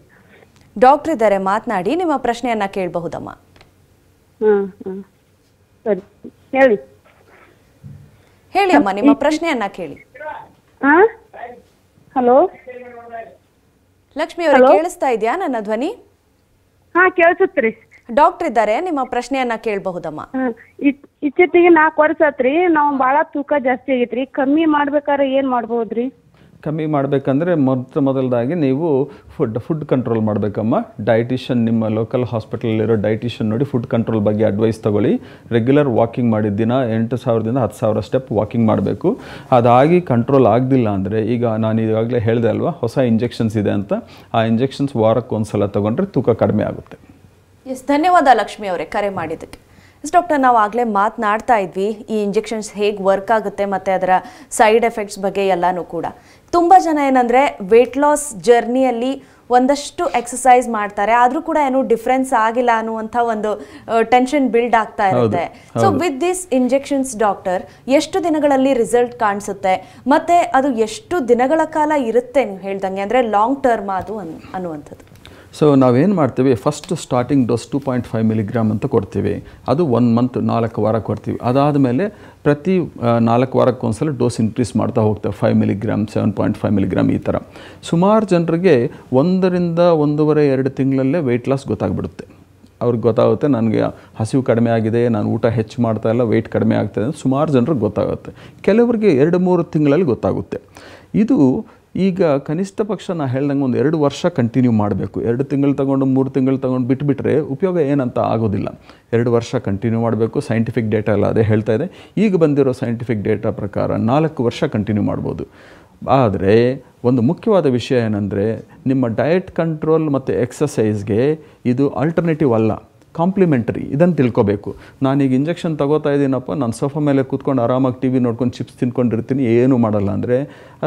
ಡಾಕ್ಟರ್ ಇದ್ದಾರೆ, ಮಾತನಾಡಿ, ನಿಮ್ಮ ಪ್ರಶ್ನೆಯನ್ನ ಕೇಳಬಹುದಮ್ಮ. ಸರಿ, ಹೇಳಿ. ಹೇಳಿ ಅಮ್ಮ, ನಿಮ್ಮ ಪ್ರಶ್ನೆಯನ್ನ ಕೇಳಿ. ಹಲೋ ಲಕ್ಷ್ಮಿ ಅವರೇ, ಕೇಳಿಸ್ತಾ ಇದೆಯಾ ನನ್ನ ಧ್ವನಿ? ಹಾ, ಕೇಳಿಸುತ್ರಿ. ಡಾಕ್ಟರ್ ಇದ್ದಾರೆ, ನಿಮ್ಮ ಪ್ರಶ್ನೆಯನ್ನ ಕೇಳಬಹುದಮ್ಮ. ಇಚ್ಚತ್ತಿಗೆ 4 ವರ್ಷ ಆತ್ರಿ. ನಾವು ಬಾಳ ತೂಕ ಜಾಸ್ತಿ ಆಗೈತ್ರಿ. ಕಮ್ಮಿ ಮಾಡ್ಬೇಕಾದ್ರೆ ಏನ್ ಮಾಡ್ಬೋದ್ರಿ? ಕಮ್ಮಿ ಮಾಡಬೇಕಂದ್ರೆ ಮೊದಲದಾಗಿ ನೀವು ಫುಡ್ ಕಂಟ್ರೋಲ್ ಮಾಡಬೇಕಮ್ಮ. ಡೈಟಿಷಿಯನ್, ನಿಮ್ಮ ಲೋಕಲ್ ಹಾಸ್ಪಿಟಲಲ್ಲಿರೋ ಡೈಟಿಷಿಯನ್ ನೋಡಿ ಫುಡ್ ಕಂಟ್ರೋಲ್ ಬಗ್ಗೆ ಅಡ್ವೈಸ್ ತೊಗೊಳ್ಳಿ. ರೆಗ್ಯುಲರ್ ವಾಕಿಂಗ್ ಮಾಡಿದ ದಿನ 8,000ದಿಂದ 10,000 ಸ್ಟೆಪ್ ವಾಕಿಂಗ್ ಮಾಡಬೇಕು. ಅದಾಗಿ ಕಂಟ್ರೋಲ್ ಆಗಲಿಲ್ಲ ಅಂದರೆ, ಈಗ ನಾನು ಈಗಾಗಲೇ ಹೇಳಿದೆ ಅಲ್ವಾ, ಹೊಸ ಇಂಜೆಕ್ಷನ್ಸ್ ಇದೆ ಅಂತ. ಆ ಇಂಜೆಕ್ಷನ್ಸ್ ವಾರಕ್ಕೆ 1 ಸಲ ತೊಗೊಂಡ್ರೆ ತೂಕ ಕಡಿಮೆ ಆಗುತ್ತೆ. ಎಸ್, ಧನ್ಯವಾದ ಲಕ್ಷ್ಮಿ ಅವರೇ ಕರೆ ಮಾಡಿದ್ದಕ್ಕೆ. ಎಸ್ ಡಾಕ್ಟರ್, ನಾವು ಆಗಲೇ ಮಾತನಾಡ್ತಾ ಇದ್ವಿ ಈ ಇಂಜೆಕ್ಷನ್ಸ್ ಹೇಗೆ ವರ್ಕ್ ಆಗುತ್ತೆ ಮತ್ತು ಅದರ ಸೈಡ್ ಎಫೆಕ್ಟ್ಸ್ ಬಗ್ಗೆ ಎಲ್ಲನೂ ಕೂಡ. ತುಂಬ ಜನ ಏನಂದರೆ ವೆಯ್ಟ್ ಲಾಸ್ ಜರ್ನಿಯಲ್ಲಿ ಒಂದಷ್ಟು ಎಕ್ಸಸೈಸ್ ಮಾಡ್ತಾರೆ, ಆದರೂ ಕೂಡ ಏನೂ ಡಿಫ್ರೆನ್ಸ್ ಆಗಿಲ್ಲ ಅನ್ನುವಂಥ ಒಂದು ಟೆನ್ಷನ್ ಬಿಲ್ಡ್ ಆಗ್ತಾ ಇರುತ್ತೆ. So with this injections doctor, ಎಷ್ಟು ದಿನಗಳಲ್ಲಿ ರಿಸಲ್ಟ್ ಕಾಣಿಸುತ್ತೆ ಮತ್ತು ಅದು ಎಷ್ಟು ದಿನಗಳ ಕಾಲ ಇರುತ್ತೆ ನೀವು ಹೇಳ್ದಂಗೆ, ಅಂದರೆ ಲಾಂಗ್ ಟರ್ಮ್ ಅದು ಅನ್ನುವಂಥದ್ದು? ಸೊ ನಾವೇನು ಮಾಡ್ತೀವಿ, ಫಸ್ಟ್ ಸ್ಟಾರ್ಟಿಂಗ್ ಡೋಸ್ 2.5 ಮಿಲಿಗ್ರಾಮ್ ಅಂತ ಕೊಡ್ತೀವಿ. ಅದು 1 ಮಂತ್ 4 ವಾರ ಕೊಡ್ತೀವಿ. ಅದಾದಮೇಲೆ ಪ್ರತಿ 4 ವಾರಕ್ಕೊಂದ್ಸಲ ಡೋಸ್ ಇನ್ಕ್ರೀಸ್ ಮಾಡ್ತಾ ಹೋಗ್ತೇವೆ. 5 ಮಿಲಿಗ್ರಾಮ್, 7.5 ಮಿಲಿಗ್ರಾಮ್ ಈ ಥರ. ಸುಮಾರು ಜನರಿಗೆ 1 ರಿಂದ 1.5-2 ತಿಂಗಳಲ್ಲೇ ವೆಯ್ಟ್ ಲಾಸ್ ಗೊತ್ತಾಗ್ಬಿಡುತ್ತೆ. ಅವ್ರಿಗೆ ಗೊತ್ತಾಗುತ್ತೆ, ನನಗೆ ಹಸಿವು ಕಡಿಮೆ ಆಗಿದೆ, ನಾನು ಊಟ ಹೆಚ್ಚು ಮಾಡ್ತಾ ಇಲ್ಲ, ವೆಯ್ಟ್ ಕಡಿಮೆ ಆಗ್ತಾಯಿದೆ ಅಂತ ಸುಮಾರು ಜನರಿಗೆ ಗೊತ್ತಾಗುತ್ತೆ. ಕೆಲವರಿಗೆ 2-3 ತಿಂಗಳಲ್ಲಿ ಗೊತ್ತಾಗುತ್ತೆ. ಇದು ಈಗ ಕನಿಷ್ಠ ಪಕ್ಷ ನಾ ಹೇಳ್ದಂಗೆ ಒಂದು 2 ವರ್ಷ ಕಂಟಿನ್ಯೂ ಮಾಡಬೇಕು. 2 ತಿಂಗಳು ತಗೊಂಡು 3 ತಿಂಗಳು ತಗೊಂಡು ಬಿಟ್ಬಿಟ್ರೆ ಉಪಯೋಗ ಏನಂತ ಆಗೋದಿಲ್ಲ. 2 ವರ್ಷ ಕಂಟಿನ್ಯೂ ಮಾಡಬೇಕು. ಸೈಂಟಿಫಿಕ್ ಡೇಟಾ ಎಲ್ಲ ಅದೇ ಹೇಳ್ತಾ ಇದೆ. ಈಗ ಬಂದಿರೋ ಸೈಂಟಿಫಿಕ್ ಡೇಟಾ ಪ್ರಕಾರ 4 ವರ್ಷ ಕಂಟಿನ್ಯೂ ಮಾಡ್ಬೋದು. ಆದರೆ ಒಂದು ಮುಖ್ಯವಾದ ವಿಷಯ ಏನಂದರೆ, ನಿಮ್ಮ ಡಯಟ್ ಕಂಟ್ರೋಲ್ ಮತ್ತು ಎಕ್ಸಸೈಸ್ಗೆ ಇದು ಆಲ್ಟರ್ನೇಟಿವ್ ಅಲ್ಲ, ಕಾಂಪ್ಲಿಮೆಂಟರಿ. ಇದನ್ನು ತಿಳ್ಕೊಬೇಕು. ನಾನೀಗ ಇಂಜೆಕ್ಷನ್ ತಗೋತಾ ಇದ್ದೀನಪ್ಪ, ನಾನು ಸೋಫಾ ಮೇಲೆ ಕೂತ್ಕೊಂಡು ಆರಾಮಾಗಿ ಟಿ ವಿ ನೋಡ್ಕೊಂಡು ಚಿಪ್ಸ್ ತಿನ್ಕೊಂಡಿರ್ತೀನಿ, ಏನೂ ಮಾಡಲ್ಲ ಅಂದರೆ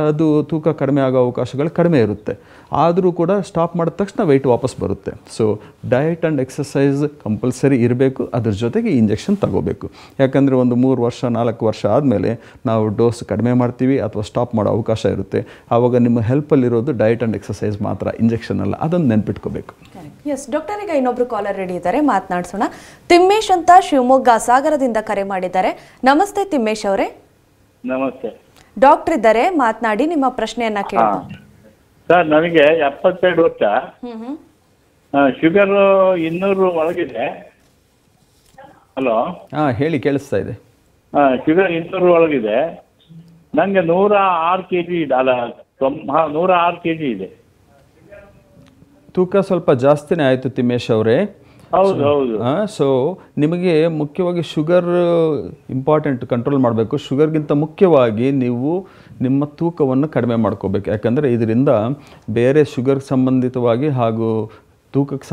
ಅದು ತೂಕ ಕಡಿಮೆ ಆಗೋ ಅವಕಾಶಗಳು ಕಡಿಮೆ ಇರುತ್ತೆ. ಆದರೂ ಕೂಡ ಸ್ಟಾಪ್ ಮಾಡಿದ ತಕ್ಷಣ ವೆಯ್ಟ್ ವಾಪಸ್ ಬರುತ್ತೆ. So diet and exercise compulsory ಇರಬೇಕು. ಅದ್ರ ಜೊತೆಗೆ ಇಂಜೆಕ್ಷನ್ ತಗೋಬೇಕು. ಯಾಕಂದರೆ ಒಂದು 3 ವರ್ಷ 4 ವರ್ಷ ಆದಮೇಲೆ ನಾವು ಡೋಸ್ ಕಡಿಮೆ ಮಾಡ್ತೀವಿ ಅಥವಾ ಸ್ಟಾಪ್ ಮಾಡೋ ಅವಕಾಶ ಇರುತ್ತೆ. ಆವಾಗ ನಿಮ್ಮ ಹೆಲ್ಪಲ್ಲಿರೋದು ಡಯಟ್ ಆ್ಯಂಡ್ ಎಕ್ಸಸೈಸ್ ಮಾತ್ರ, ಇಂಜೆಕ್ಷನ್ ಅಲ್ಲ. ಅದನ್ನು ನೆನ್ಪಿಟ್ಕೋಬೇಕು. ಎಸ್ ಡಾಕ್ಟರ್, ಈಗ ಇನ್ನೊಬ್ರು ಕಾಲರ್ ರೆಡಿ ಇದ್ದಾರೆ, ಮಾತನಾಡಿಸೋಣ. ತಿಮ್ಮೇಶ್ ಅಂತ ಶಿವಮೊಗ್ಗ ಸಾಗರದಿಂದ ಕರೆ ಮಾಡಿದ್ದಾರೆ. ನಮಸ್ತೆ ತಿಮ್ಮೇಶ್ ಅವರೇ. ನಮಸ್ತೆ. ಡಾಕ್ಟರ್ ಇದ್ದಾರೆ, ಮಾತನಾಡಿ, ನಿಮ್ಮ ಪ್ರಶ್ನೆಯನ್ನ ಕೇಳಿ. ಸರ್, ನನಗೆ 72 ವರ್ಷ, ಶುಗರ್ 200 ಒಳಗಿದೆ. ಹಲೋ, ಹೇಳಿ, ಕೇಳಿಸ್ತಾ ಇದೆ. ಶುಗರ್ 200 ಒಳಗಿದೆ. ನನಗೆ 106 kg ಇದೆ. ಅಲ್ಲ, 106 kg ಇದೆ. ತೂಕ ಸ್ವಲ್ಪ ಜಾಸ್ತಿನೇ ಆಯಿತು ತಿಮ್ಮೇಶ್ ಅವರೇ. ಹೌದು ಹೌದು. ಸೊ ನಿಮಗೆ ಮುಖ್ಯವಾಗಿ ಶುಗರ್ ಇಂಪಾರ್ಟೆಂಟ್, ಕಂಟ್ರೋಲ್ ಮಾಡಬೇಕು. ಶುಗರ್ಗಿಂತ ಮುಖ್ಯವಾಗಿ ನೀವು ನಿಮ್ಮ ತೂಕವನ್ನು ಕಡಿಮೆ ಮಾಡ್ಕೋಬೇಕು. ಯಾಕಂದರೆ ಇದರಿಂದ ಬೇರೆ ಶುಗರ್ ಸಂಬಂಧಿತವಾಗಿ ಹಾಗೂ ತೂಕಕ್ಕೆ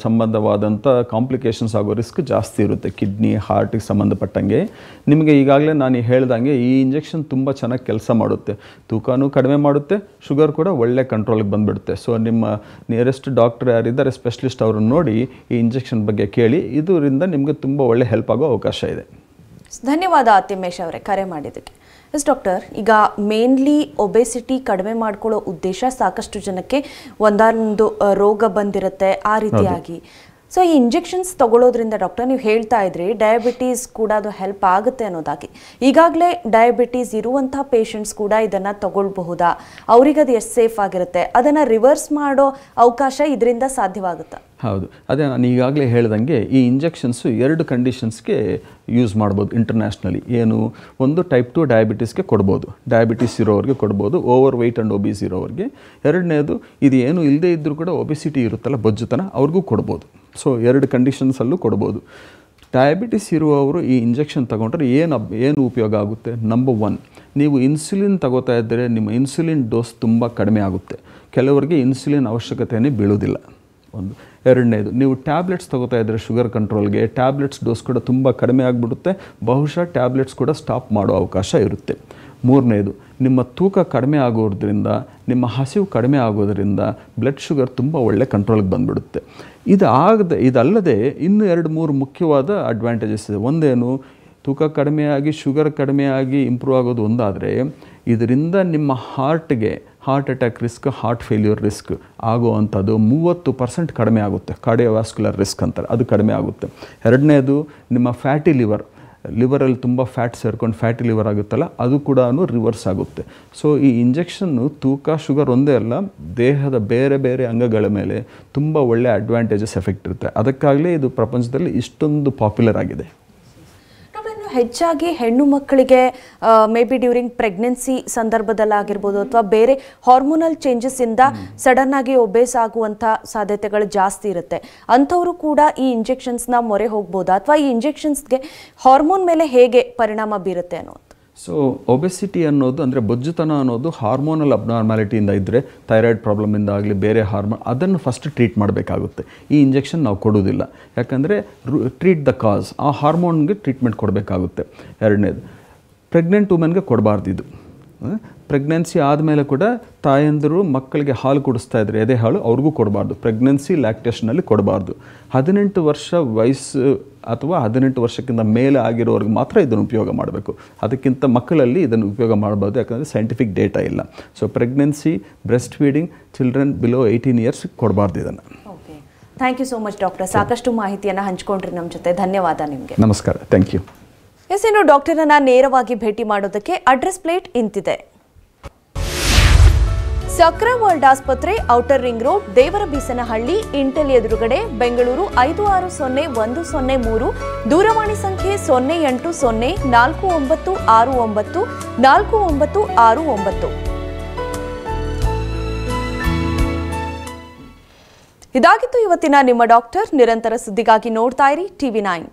ಸಂಬಂಧವಾದಂಥ ಕಾಂಪ್ಲಿಕೇಶನ್ಸ್ ಆಗೋ ರಿಸ್ಕ್ ಜಾಸ್ತಿ ಇರುತ್ತೆ. ಕಿಡ್ನಿ, ಹಾರ್ಟಿಗೆ ಸಂಬಂಧಪಟ್ಟಂಗೆ. ನಿಮಗೆ ಈಗಾಗಲೇ ನಾನು ಹೇಳ್ದಂಗೆ ಈ ಇಂಜೆಕ್ಷನ್ ತುಂಬ ಚೆನ್ನಾಗಿ ಕೆಲಸ ಮಾಡುತ್ತೆ. ತೂಕನೂ ಕಡಿಮೆ ಮಾಡುತ್ತೆ, ಶುಗರ್ ಕೂಡ ಒಳ್ಳೆ ಕಂಟ್ರೋಲಿಗೆ ಬಂದುಬಿಡುತ್ತೆ. ಸೊ ನಿಮ್ಮ ನಿಯರೆಸ್ಟ್ ಡಾಕ್ಟರ್ ಯಾರಿದ್ದಾರೆ, ಸ್ಪೆಷಲಿಸ್ಟ್, ಅವ್ರನ್ನ ನೋಡಿ ಈ ಇಂಜೆಕ್ಷನ್ ಬಗ್ಗೆ ಕೇಳಿ. ಇದರಿಂದ ನಿಮಗೆ ತುಂಬ ಒಳ್ಳೆ ಹೆಲ್ಪ್ ಆಗೋ ಅವಕಾಶ ಇದೆ. ಧನ್ಯವಾದ ತಿಮ್ಮೇಶ್ ಅವರೇ ಕರೆ ಮಾಡಿದ್ದಕ್ಕೆ. ಎಸ್ ಡಾಕ್ಟರ್, ಈಗ ಮೇನ್ಲಿ ಒಬೆಸಿಟಿ ಕಡಿಮೆ ಮಾಡ್ಕೊಳ್ಳೋ ಉದ್ದೇಶ ಸಾಕಷ್ಟು ಜನಕ್ಕೆ ಒಂದೊಂದು ರೋಗ ಬಂದಿರುತ್ತೆ ಆ ರೀತಿಯಾಗಿ. ಸೊ ಈ ಇಂಜೆಕ್ಷನ್ಸ್ ತಗೊಳ್ಳೋದ್ರಿಂದ ಡಾಕ್ಟರ್, ನೀವು ಹೇಳ್ತಾ ಇದ್ರಿ ಡಯಾಬಿಟೀಸ್ ಕೂಡ ಅದು ಹೆಲ್ಪ್ ಆಗುತ್ತೆ ಅನ್ನೋದಾಗಿ. ಈಗಾಗಲೇ ಡಯಾಬಿಟೀಸ್ ಇರುವಂಥ ಪೇಷಂಟ್ಸ್ ಕೂಡ ಇದನ್ನು ತಗೊಳ್ಬಹುದಾ? ಅವ್ರಿಗದು ಎಷ್ಟು ಸೇಫ್ ಆಗಿರುತ್ತೆ? ಅದನ್ನು ರಿವರ್ಸ್ ಮಾಡೋ ಅವಕಾಶ ಇದರಿಂದ ಸಾಧ್ಯವಾಗುತ್ತಾ? ಹೌದು, ಅದೇ ನಾನು ಈಗಾಗಲೇ ಹೇಳ್ದಂಗೆ ಈ ಇಂಜೆಕ್ಷನ್ಸು 2 ಕಂಡೀಷನ್ಸ್ಗೆ ಯೂಸ್ ಮಾಡ್ಬೋದು ಇಂಟರ್ನ್ಯಾಷನಲಿ. ಏನು, ಒಂದು ಟೈಪ್ 2 ಡಯಾಬಿಟೀಸ್ಗೆ ಕೊಡ್ಬೋದು, ಡಯಾಬಿಟೀಸ್ ಇರೋರಿಗೆ ಕೊಡ್ಬೋದು, ಓವರ್ ವೆಯ್ಟ್ ಆ್ಯಂಡ್ ಒಬೀಸ್ ಇರೋರಿಗೆ. ಎರಡನೇದು, ಇದು ಏನು ಇಲ್ಲದೇ ಇದ್ದರೂ ಕೂಡ ಒಬಿಸಿಟಿ ಇರುತ್ತಲ್ಲ, ಬೊಜ್ಜುತನ, ಅವ್ರಿಗೂ ಕೊಡ್ಬೋದು. ಸೊ 2 ಕಂಡೀಷನ್ಸಲ್ಲೂ ಕೊಡ್ಬೋದು. ಡಯಾಬಿಟಿಸ್ ಇರುವವರು ಈ ಇಂಜೆಕ್ಷನ್ ತಗೊಂಡ್ರೆ ಏನು ಉಪಯೋಗ ಆಗುತ್ತೆ? ನಂಬರ್ 1, ನೀವು ಇನ್ಸುಲಿನ್ ತಗೋತಾ ಇದ್ದರೆ ನಿಮ್ಮ ಇನ್ಸುಲಿನ್ ಡೋಸ್ ತುಂಬ ಕಡಿಮೆ ಆಗುತ್ತೆ. ಕೆಲವರಿಗೆ ಇನ್ಸುಲಿನ್ ಅವಶ್ಯಕತೆಯೇ ಬೀಳೋದಿಲ್ಲ. ಒಂದು. ಎರಡನೇದು, ನೀವು ಟ್ಯಾಬ್ಲೆಟ್ಸ್ ತಗೋತಾ ಇದ್ದರೆ ಶುಗರ್ ಕಂಟ್ರೋಲ್ಗೆ, ಟ್ಯಾಬ್ಲೆಟ್ಸ್ ಡೋಸ್ ಕೂಡ ತುಂಬ ಕಡಿಮೆ ಆಗಿಬಿಡುತ್ತೆ. ಬಹುಶಃ ಟ್ಯಾಬ್ಲೆಟ್ಸ್ ಕೂಡ ಸ್ಟಾಪ್ ಮಾಡೋ ಅವಕಾಶ ಇರುತ್ತೆ. ಮೂರನೇದು, ನಿಮ್ಮ ತೂಕ ಕಡಿಮೆ ಆಗೋದ್ರಿಂದ, ನಿಮ್ಮ ಹಸಿವು ಕಡಿಮೆ ಆಗೋದ್ರಿಂದ ಬ್ಲಡ್ ಶುಗರ್ ತುಂಬ ಒಳ್ಳೆ ಕಂಟ್ರೋಲ್ಗೆ ಬಂದುಬಿಡುತ್ತೆ. ಇದಲ್ಲದೆ ಇನ್ನೂ 2-3 ಮುಖ್ಯವಾದ ಅಡ್ವಾಂಟೇಜಸ್ ಇದೆ. ಒಂದೇನು, ತೂಕ ಕಡಿಮೆಯಾಗಿ ಶುಗರ್ ಕಡಿಮೆಯಾಗಿ ಇಂಪ್ರೂವ್ ಆಗೋದು ಒಂದಾದರೆ, ಇದರಿಂದ ನಿಮ್ಮ heart attack risk, heart failure risk ಆಗುವಂಥದ್ದು 30% ಕಡಿಮೆ ಆಗುತ್ತೆ. ಕಾರ್ಡಿಯೋವ್ಯಾಸ್ಕ್ಯುಲರ್ ರಿಸ್ಕ್ ಅಂತಾರೆ, ಅದು ಕಡಿಮೆ ಆಗುತ್ತೆ. ಎರಡನೇದು, ನಿಮ್ಮ ಫ್ಯಾಟಿ ಲಿವರಲ್ಲಿ ತುಂಬ ಫ್ಯಾಟ್ ಸೇರ್ಕೊಂಡು ಫ್ಯಾಟಿ ಲಿವರ್ ಆಗುತ್ತಲ್ಲ, ಅದು ಕೂಡ ರಿವರ್ಸ್ ಆಗುತ್ತೆ. ಸೊ ಈ ಇಂಜೆಕ್ಷನ್ನು ತೂಕ ಶುಗರ್ ಒಂದೇ ಅಲ್ಲ, ದೇಹದ ಬೇರೆ ಬೇರೆ ಅಂಗಗಳ ಮೇಲೆ ತುಂಬ ಒಳ್ಳೆ ಅಡ್ವಾಂಟೇಜಸ್ ಎಫೆಕ್ಟ್ ಇರುತ್ತೆ. ಅದಕ್ಕಾಗಲೇ ಇದು ಪ್ರಪಂಚದಲ್ಲಿ ಇಷ್ಟೊಂದು ಪಾಪ್ಯುಲರ್ ಆಗಿದೆ. ಹೆಚ್ಚಾಗಿ ಹೆಣ್ಣು ಮಕ್ಕಳಿಗೆ ಮೇ ಬಿ ಡ್ಯೂರಿಂಗ್ ಪ್ರೆಗ್ನೆನ್ಸಿ ಸಂದರ್ಭದಲ್ಲಾಗಿರ್ಬೋದು ಅಥವಾ ಬೇರೆ ಹಾರ್ಮೋನಲ್ ಚೇಂಜಸ್ಸಿಂದ ಸಡನ್ ಆಗಿ ಒಬೇಸ್ ಆಗುವಂಥ ಸಾಧ್ಯತೆಗಳು ಜಾಸ್ತಿ ಇರುತ್ತೆ. ಅಂಥವರು ಕೂಡ ಈ ಇಂಜೆಕ್ಷನ್ಸ್ನ ಮೊರೆ ಹೋಗ್ಬೋದಾ? ಅಥವಾ ಈ ಇಂಜೆಕ್ಷನ್ಸ್ಗೆ ಹಾರ್ಮೋನ್ ಮೇಲೆ ಹೇಗೆ ಪರಿಣಾಮ ಬೀರುತ್ತೆ ಅನ್ನೋದು? ಸೊ ಒಬೆಸಿಟಿ ಅನ್ನೋದು ಅಂದರೆ ಬೊಜ್ಜುತನ ಅನ್ನೋದು ಹಾರ್ಮೋನಲ್ ಅಬ್ನಾರ್ಮ್ಯಾಲಿಟಿಯಿಂದ ಇದ್ದರೆ ಥೈರಾಯ್ಡ್ ಪ್ರಾಬ್ಲಮಿಂದ ಆಗಲಿ ಬೇರೆ ಹಾರ್ಮೋನ್ ಅದನ್ನು ಫಸ್ಟ್ ಟ್ರೀಟ್ ಮಾಡಬೇಕಾಗುತ್ತೆ. ಈ ಇಂಜೆಕ್ಷನ್ ನಾವು ಕೊಡೋದಿಲ್ಲ, ಯಾಕಂದರೆ ಟ್ರೀಟ್ ದ ಕಾಸ್, ಆ ಹಾರ್ಮೋನ್ಗೆ ಟ್ರೀಟ್ಮೆಂಟ್ ಕೊಡಬೇಕಾಗುತ್ತೆ. ಎರಡನೇದು, ಪ್ರೆಗ್ನೆಂಟ್ ವುಮೆನ್ಗೆ ಕೊಡಬಾರ್ದು ಇದು. ಪ್ರೆಗ್ನೆನ್ಸಿ ಆದಮೇಲೆ ಕೂಡ ತಾಯಂದಿರು ಮಕ್ಕಳಿಗೆ ಹಾಲು ಕುಡಿಸ್ತಾ ಇದ್ದಾರೆ, ಎದೆ ಹಾಲು, ಅವ್ರಿಗೂ ಕೊಡಬಾರ್ದು. ಪ್ರೆಗ್ನೆನ್ಸಿ ಲ್ಯಾಕ್ಟೇಷನಲ್ಲಿ ಕೊಡಬಾರ್ದು. 18 ವರ್ಷ ವಯಸ್ಸು ಅಥವಾ 18 ವರ್ಷಕ್ಕಿಂತ ಮೇಲೆ ಆಗಿರೋರಿಗೆ ಮಾತ್ರ ಇದನ್ನು ಉಪಯೋಗ ಮಾಡಬೇಕು. ಅದಕ್ಕಿಂತ ಮಕ್ಕಳಲ್ಲಿ ಇದನ್ನು ಉಪಯೋಗ ಮಾಡಬಾರ್ದು, ಯಾಕಂದರೆ ಸೈಂಟಿಫಿಕ್ ಡೇಟಾ ಇಲ್ಲ. So pregnancy, breast feeding, children below 18 years ಕೊಡಬಾರ್ದು ಇದನ್ನು. Okay, thank you so much doctor. ಸಾಕಷ್ಟು ಮಾಹಿತಿಯನ್ನು ಹಂಚ್ಕೊಂಡ್ರಿ ನಮ್ಮ ಜೊತೆ. ಧನ್ಯವಾದ ನಿಮಗೆ. ನಮಸ್ಕಾರ, ಥ್ಯಾಂಕ್ ಯು. ಎಸ್, ಇನ್ನು ಡಾಕ್ಟರನ್ನ ನೇರವಾಗಿ ಭೇಟಿ ಮಾಡೋದಕ್ಕೆ ಅಡ್ರೆಸ್ ಪ್ಲೇಟ್ ಇಂತಿದೆ. ಸಕ್ರ ವರ್ಲ್ಡ್ ಆಸ್ಪತ್ರೆ, outer ring road, Devarabeesanahalli, Intel ಎದುರುಗಡೆ, ಬೆಂಗಳೂರು 560103. ದೂರವಾಣಿ ಸಂಖ್ಯೆ 0800496949. ಇದಾಗಿತ್ತು ಇವತ್ತಿನ ನಿಮ್ಮ ಡಾಕ್ಟರ್. ನಿರಂತರ ಸುದ್ದಿಗಾಗಿ ನೋಡ್ತಾ ಇರಿ TV9.